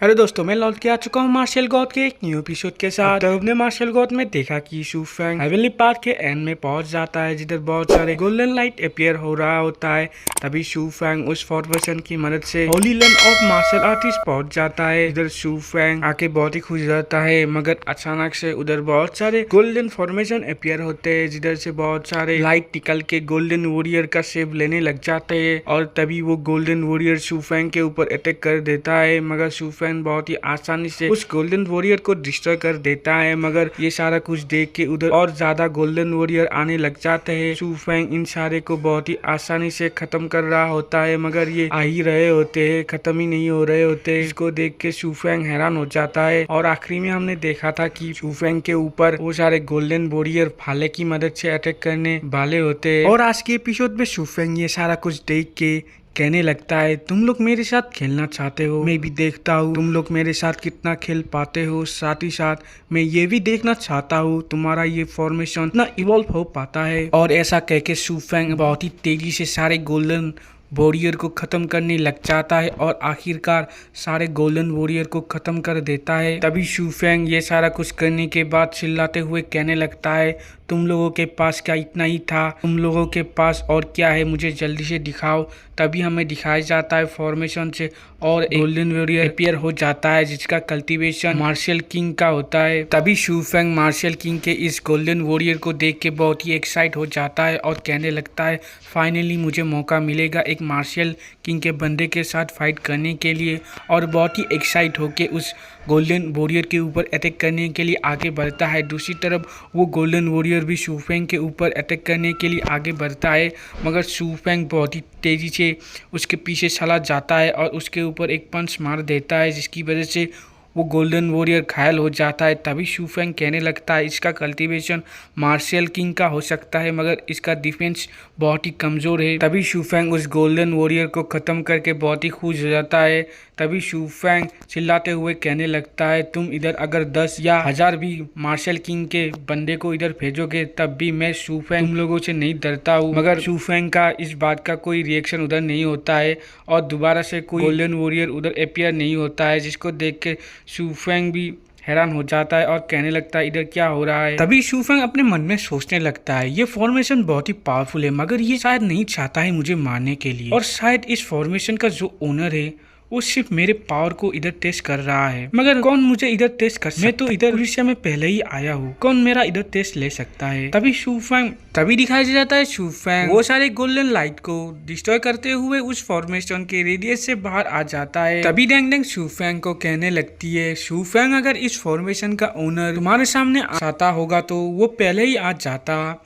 Hello दोस्तों, मैं लौट के आ चुका हूँ मार्शल गॉड के एक न्यू एपिसोड के साथ। तो हमने मार्शल गॉड में देखा कि शू फैंग हेवनली पार्क के एंड में पहुंच जाता है, जिधर बहुत सारे गोल्डन लाइट अपीयर हो रहा होता है। तभी शू फैंग उस फॉर्मेशन की मदद से holy land of martial artist पहुंच जाता है। इधर शू फैंग आके बहुत ही खुश रहता है, मगर अचानक से उधर बहुत सारे गोल्डन फॉर्मेशन अपीयर होते हैं, जिधर से बहुत सारे लाइट निकल के गोल्डन वॉरियर का शेप लेने लग जाते हैं। और तभी वो गोल्डन वॉरियर शू फैंग के ऊपर अटैक कर देता है, मगर शू फैंग बहुत ही आसानी से उस गोल्डन वॉरियर को डिस्ट्रॉय कर देता है। मगर ये सारा कुछ देख के उधर और ज्यादा गोल्डन वॉरियर आने लग जाते हैं। शू फैंग इन सारे को बहुत ही आसानी से खत्म कर रहा होता है, मगर ये आ ही रहे होते हैं, खत्म ही नहीं हो रहे होते। इसको देख के शू फैंग हैरान हो जाता है। और आखिरी में हमने देखा था कि शू फैंग के ऊपर वो सारे गोल्डन वॉरियर भाले की मदद से अटैक करने वाले होते हैं। और आज के एपिसोड में शू फैंग ये सारा कुछ देख के कहने लगता है, तुम लोग मेरे साथ खेलना चाहते हो, मैं भी देखता हूँ तुम लोग मेरे साथ कितना खेल पाते हो। साथ ही साथ मैं ये भी देखना चाहता हूँ तुम्हारा ये फॉर्मेशन ना इवॉल्व हो पाता है। और ऐसा कह के शू फैंग बहुत ही तेजी से सारे गोल्डन वॉरियर को खत्म करने लग जाता है और आखिरकार सारे गोल्डन वॉरियर को खत्म कर देता है। तभी शू फैंग ये सारा कुछ करने के बाद चिल्लाते हुए कहने लगता है, तुम लोगों के पास क्या इतना ही था? तुम लोगों के पास और क्या है, मुझे जल्दी से दिखाओ। तभी हमें दिखाया जाता है फॉर्मेशन से और गोल्डन वॉरियर अपीयर हो जाता है, जिसका कल्टीवेशन मार्शल किंग का होता है। तभी शू फैंग मार्शल किंग के इस गोल्डन वॉरियर को देख के बहुत ही एक्साइट हो जाता है और कहने लगता है, फाइनली मुझे मौका मिलेगा एक मार्शल किंग के बंदे के साथ फाइट करने के लिए। और बहुत ही एक्साइट होके उस गोल्डन वॉरियर के ऊपर अटैक करने के लिए आगे बढ़ता है। दूसरी तरफ वो गोल्डन वॉरियर भी शू फैंग के ऊपर अटैक करने के लिए आगे बढ़ता है, मगर शू फैंग बहुत ही तेजी से उसके पीछे चला जाता है और उसके ऊपर एक पंच मार देता है, जिसकी वजह से वो गोल्डन वॉरियर घायल हो जाता है। तभी शू फैंग कहने लगता है, इसका कल्टीवेशन मार्शल किंग का हो सकता है, मगर इसका डिफेंस बहुत ही कमज़ोर है। तभी शू फैंग उस गोल्डन वॉरियर को ख़त्म करके बहुत ही खुश हो जाता है। तभी शू फैंग चिल्लाते हुए कहने लगता है, तुम इधर अगर 10 या 1000 भी मार्शल किंग के बंदे को इधर भेजोगे तब भी मैं शू फैंग तुम लोगों से नहीं डरता हूँ। मगर शू फैंग का इस बात का कोई रिएक्शन उधर नहीं होता है और दोबारा से कोई गोल्डन वॉरियर उधर अपीयर नहीं होता है, जिसको देख के शू फैंग भी हैरान हो जाता है और कहने लगता है, इधर क्या हो रहा है। तभी शू फैंग अपने मन में सोचने लगता है, ये फॉर्मेशन बहुत ही पावरफुल है, मगर ये शायद नहीं चाहता है मुझे मारने के लिए। और शायद इस फॉर्मेशन का जो ओनर है वो सिर्फ मेरे पावर को इधर टेस्ट कर रहा है, मगर कौन मुझे इधर टेस्ट कर सकता है? मैं तो इधर उड़ीसा में पहले ही आया हूँ, कौन मेरा इधर टेस्ट ले सकता है? तभी दिखाई जाता है शू फैंग वो सारे गोल्डन लाइट को डिस्ट्रॉय करते हुए उस फॉर्मेशन के रेडियस से बाहर आ जाता है। तभी डेंग डेंग शू फैंग को कहने लगती है, शू फैंग अगर इस फॉर्मेशन का ओनर तुम्हारे सामने आता होगा तो वो पहले ही आ जाता।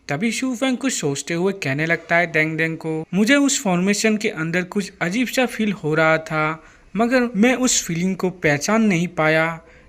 तभी शू फैंग कुछ सोचते हुए कहने लगता है डेंग डेंग को, मुझे उस फॉर्मेशन के अंदर कुछ अजीब सा फील हो रहा था, मगर मैं उस फीलिंग को पहचान नहीं पाया।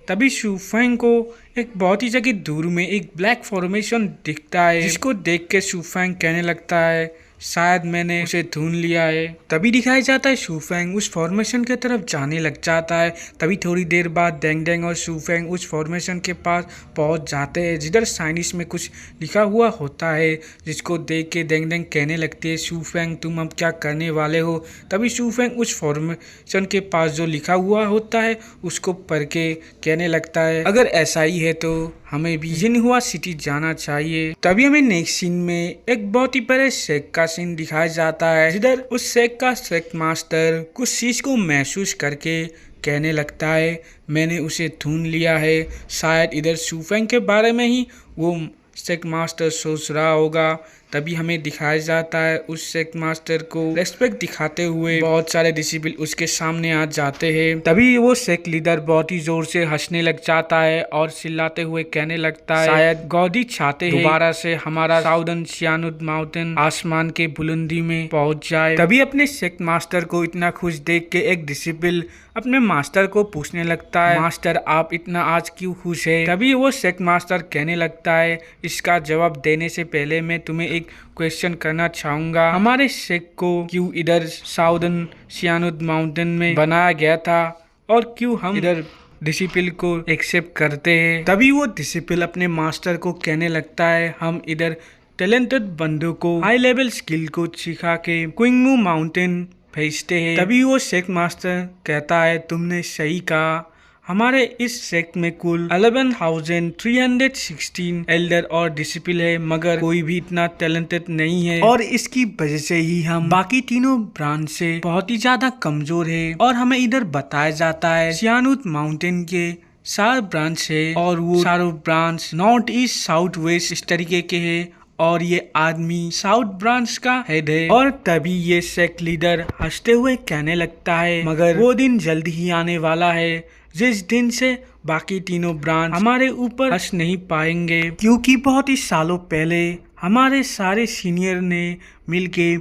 तभी शू फैंग को एक बहुत ही जगह दूर में एक ब्लैक फॉर्मेशन दिखता है, जिसको देख के शू फैंग कहने लगता है, शायद मैंने उसे ढूंढ लिया है। तभी दिखाया जाता है शू फैंग उस फॉर्मेशन के तरफ जाने लग जाता है। तभी थोड़ी देर बाद डेंग डेंग और शू फैंग उस फॉर्मेशन के पास पहुंच जाते हैं, जिधर चाइनीस में कुछ लिखा हुआ होता है, जिसको देख के डेंग डेंग कहने लगती है, शू फैंग तुम अब क्या करने वाले हो? तभी शू फैंग उस फॉर्मेशन के पास जो लिखा हुआ होता है उसको पढ़ के कहने लगता है, अगर ऐसा ही है तो हमें भी जिनहुआ सिटी जाना चाहिए। तभी हमें नेक्स्ट सीन में एक बहुत ही बड़े शेक का सीन दिखाया जाता है, जिधर उस शेक का शेक मास्टर कुछ चीज को महसूस करके कहने लगता है, मैंने उसे ढूंढ लिया है। शायद इधर शू फैंग के बारे में ही वो शेक मास्टर सोच रहा होगा। तभी हमें दिखाया जाता है उस शेक मास्टर को रेस्पेक्ट दिखाते हुए बहुत सारे डिसिबल उसके सामने आ जाते हैं। तभी वो शेक लीडर बहुत ही जोर से हंसने लग जाता है और चिल्लाते हुए कहने लगता है, शायद गॉडी चाहते हैं दोबारा से हमारा साउदर्न सियानुद माउंटेन आसमान के बुलंदी में पहुंच जाए। तभी अपने शेक मास्टर को इतना खुश देख के एक डिसिबल अपने मास्टर को पूछने लगता है, मास्टर आप इतना आज क्यों खुश है? तभी वो शेक मास्टर कहने लगता है, इसका जवाब देने से पहले मैं तुम्हें एक क्वेश्चन करना चाहूंगा, हमारे शेक को क्यों इधर साउदर्न सियानुद माउंटेन में बनाया गया था और क्यों हम इधर डिसिपल को एक्सेप्ट करते हैं? तभी वो डिसिपल अपने मास्टर को कहने लगता है, हम इधर टैलेंटेड बंदों को हाई लेवल स्किल को सिखा के क्विंगमू माउंटेन भेजते हैं। तभी वो सेक्ट मास्टर कहता है तुमने सही कहा, हमारे इस सेक्ट में कुल 11,316 एल्डर और डिसिपल है, मगर कोई भी इतना टैलेंटेड नहीं है और इसकी वजह से ही हम बाकी तीनों ब्रांच से बहुत ही ज्यादा कमजोर है। और हमें इधर बताया जाता है सियानुत माउंटेन के 4 ब्रांच है और वो चारों branch north east south west इस तरीके के है और ये आदमी साउथ ब्रांच का हेड है। और तभी ये सेक्ट लीडर हंसते हुए कहने लगता है मगर वो दिन जल्दी ही आने वाला है जिस दिन से बाकी तीनों ब्रांच हमारे ऊपर हंस नहीं पाएंगे, क्योंकि बहुत ही सालों पहले हमारे सारे सीनियर ने मिलके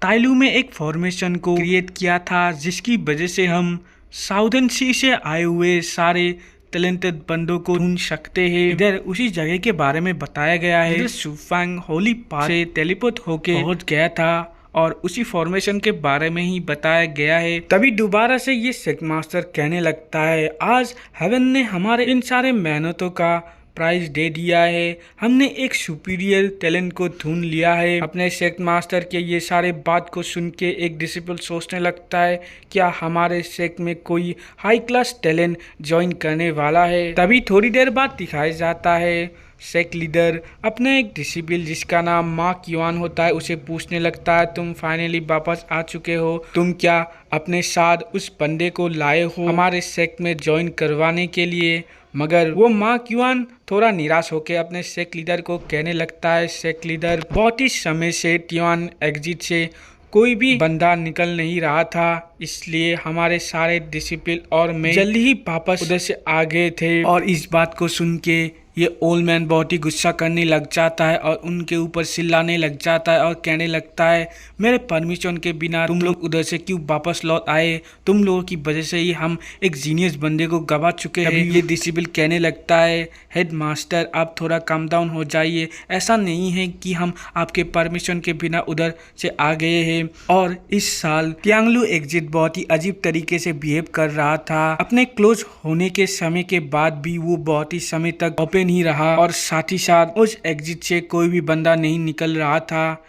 ताइलू में एक फॉर्मेशन को क्रिएट किया था, जिसकी वजह से हम साउदर्न सी से आए हुए सारे टैलेंटेड बंदों को ढूंढ सकते हैं। इधर उसी जगह के बारे में बताया गया है। शूफैंग होली पास से टेलीपोर्ट होके पहुंच गया था और उसी फॉर्मेशन के बारे में ही बताया गया है। तभी दोबारा से ये सेक्ट मास्टर कहने लगता है आज हेवन ने हमारे इन सारे मेहनतों का प्राइज दे दिया है, हमने एक सुपीरियर टैलेंट को ढूंढ लिया है। अपने सेक्ट मास्टर के ये सारे बात को सुन के एक डिसिपल सोचने लगता है क्या हमारे सेक्ट में कोई हाई क्लास टैलेंट ज्वाइन करने वाला है। तभी थोड़ी देर बाद दिखाया जाता है सेक्ट लीडर अपने एक डिसिपल जिसका नाम मार्क युआन होता है उसे पूछने लगता है तुम फाइनली वापस आ चुके हो, तुम क्या अपने साथ उस बंदे को लाए हो हमारे सेक्ट में ज्वाइन करवाने के लिए। मगर वो मार्क युआन थोड़ा निराश होकर अपने सेक्ट लीडर को कहने लगता है सेक्ट लीडर बहुत ही समय से टियान एग्जिट से कोई भी बंदा निकल नहीं रहा था, इसलिए हमारे सारे डिसिपल और मैं जल्दी ही वापस उधर से आ गए थे। और इस बात को सुन के ये ओल्ड मैन बहुत ही गुस्सा करने लग जाता है और उनके ऊपर चिल्लाने लग जाता है और कहने लगता है मेरे परमिशन के बिना तुम लोग उधर से क्यों वापस लौट आए, तुम लोगों की वजह से ही हम एक जीनियस बंदे को गवा चुके हैं। ये डिसिबल कहने लगता है हेड मास्टर आप थोड़ा काम डाउन हो जाइए, ऐसा नहीं है कि हम आपके परमिशन के बिना उधर से आ गए हैं। और इस साल टियांगलू एग्जिट बहुत ही अजीब तरीके से बिहेव कर रहा था, अपने क्लोज होने के समय के बाद भी वो बहुत ही समय तक ओपन ही रहा और साथ ही साथ उस एग्जिट से कोई भी बंदा नहीं निकल रहा था।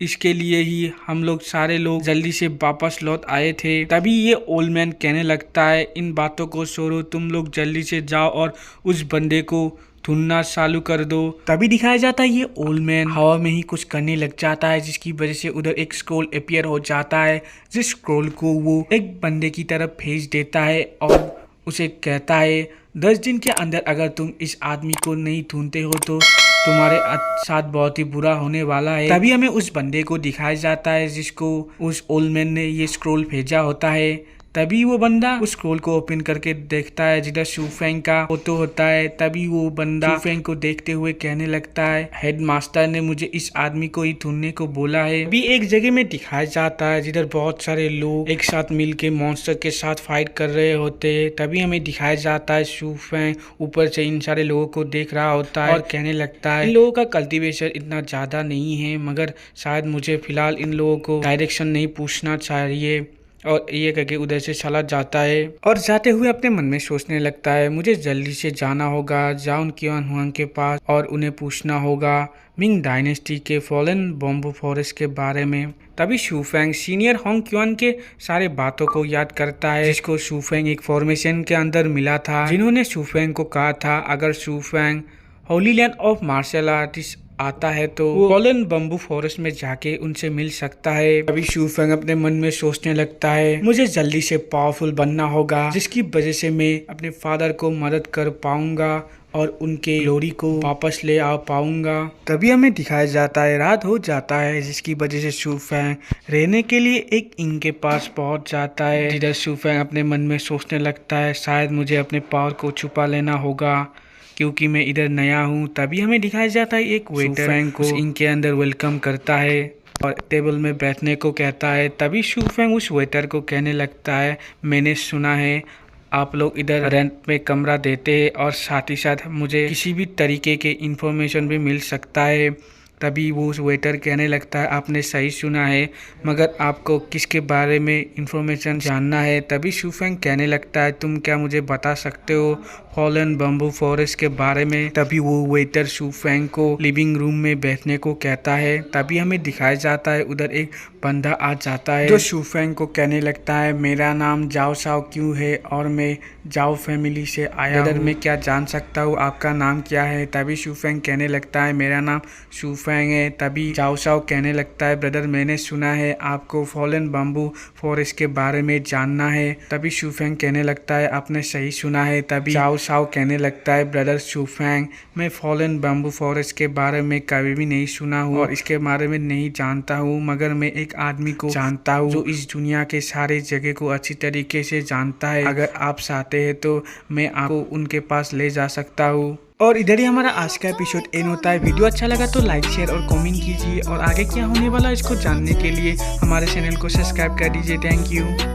इसके लिए ही हम लोग सारे लोग जल्दी से वापस लौट आए थे। तभी ये ओल्ड मैन कहने लगता है इन बातों को छोड़ो, तुम लोग जल्दी से जाओ और उस बंदे को ढूंढना चालू कर दो। तभी दिखाया जाता है ये ओल्ड मैन हवा में ही कुछ करने लग जाता है, जिसकी वजह से उधर एक स्क्रॉल अपीयर हो जाता है, जिस स्क्रॉल को वो एक बंदे की तरफ भेज देता है और उसे कहता है 10 दिन के अंदर अगर तुम इस आदमी को नहीं ढूंढते हो तो तुम्हारे साथ बहुत ही बुरा होने वाला है। तभी हमें उस बंदे को दिखाया जाता है जिसको उस ओल्ड मैन ने ये स्क्रॉल भेजा होता है। तभी वो बंदा उस स्क्रॉल को ओपन करके देखता है जिधर शूफेंग का फोटो होता है। तभी वो बंदा शूफेंग को देखते हुए कहने लगता है हेड मास्टर ने मुझे इस आदमी को ही ढूंढने को बोला है। अभी एक जगह में दिखाया जाता है जिधर बहुत सारे लोग एक साथ मिलके मॉन्स्टर के साथ फाइट कर रहे होते हैं। तभी हमें दिखाया जाता है शूफेंग ऊपर से इन सारे लोगों को देख रहा होता है और कहने लगता है इन लोगों का कल्टीवेशन इतना ज्यादा नहीं है, मगर शायद मुझे फिलहाल इन लोगों को डायरेक्शन नहीं पूछना चाहिए। और ये करके उधर से चला जाता है और जाते हुए अपने मन में सोचने लगता है मुझे जल्दी से जाना होगा जाउन कियान हुआंग के पास और उन्हें पूछना होगा मिंग डायनेस्टी के फॉलन बॉम्बू फॉरेस्ट के बारे में। तभी शूफेंग सीनियर होंग क्यूआन के सारे बातों को याद करता है जिसको शूफेंग एक फॉर्मेशन के अंदर मिला था, जिन्होंने शूफेंग को कहा था अगर Shufeng holy land of martial artist आता है तो वो फॉलन बम्बू फॉरेस्ट में जाके उनसे मिल सकता है। अभी शूफेंग अपने मन में सोचने लगता है मुझे जल्दी से पावरफुल बनना होगा जिसकी वजह से मैं अपने फादर को मदद कर पाऊंगा और उनके ग्लोरी को वापस ले आ पाऊंगा। तभी हमें दिखाया जाता है रात हो जाता है जिसकी वजह से शूफेंग रहने के लिए एक इंग के पास पहुंच जाता है, जिधर शूफेंग अपने मन में सोचने लगता है शायद मुझे अपने पावर को छुपा लेना होगा क्योंकि मैं इधर नया हूँ। तभी हमें दिखाया जाता है एक वेटर को इनके अंदर वेलकम करता है और टेबल में बैठने को कहता है। तभी शूफेंग उस वेटर को कहने लगता है मैंने सुना है आप लोग इधर रेंट में कमरा देते हैं और साथ ही साथ मुझे किसी भी तरीके के इंफॉर्मेशन भी मिल सकता है तभी वो उस वेटर कहने लगता है आपने सही सुना है, मगर आपको किसके बारे में इंफॉर्मेशन जानना है। तभी शूफेंग कहने लगता है तुम क्या मुझे बता सकते हो फॉलन बम्बू फॉरेस्ट के बारे में। तभी वो वेटर शूफेंग को लिविंग रूम में बैठने को कहता है। तभी हमें दिखाया जाता है उधर एक बंदा आ जाता है जो शूफेंग को कहने लगता है मेरा नाम जाओ साओ क्यों है और मैं जाओ फैमिली से आया हूँ, मैं क्या जान सकता हूँ आपका नाम क्या है। तभी शूफेंग कहने लगता है मेरा नाम शूफेंग है। तभी जाओ साओ कहने लगता है ब्रदर मैंने सुना है आपको फॉलन बम्बू फॉरेस्ट के बारे में जानना है। तभी शूफेंग कहने लगता है आपने सही सुना है। तभी जाओ साओ कहने लगता है ब्रदर शूफेंग मैं फॉलन बम्बू फॉरेस्ट के बारे में कभी भी नहीं सुना हूँ और इसके बारे में नहीं जानता हूँ, मगर मैं एक आदमी को जानता हूँ जो इस दुनिया के सारे जगह को अच्छी तरीके से जानता है। अगर आप चाहते हैं तो मैं आपको उनके पास ले जा सकता हूँ। और इधर ही हमारा आज का एपिसोड एंड होता है। वीडियो अच्छा लगा तो लाइक शेयर और कमेंट कीजिए और आगे क्या होने वाला है इसको जानने के लिए हमारे चैनल को सब्सक्राइब कर दीजिए। Thank you.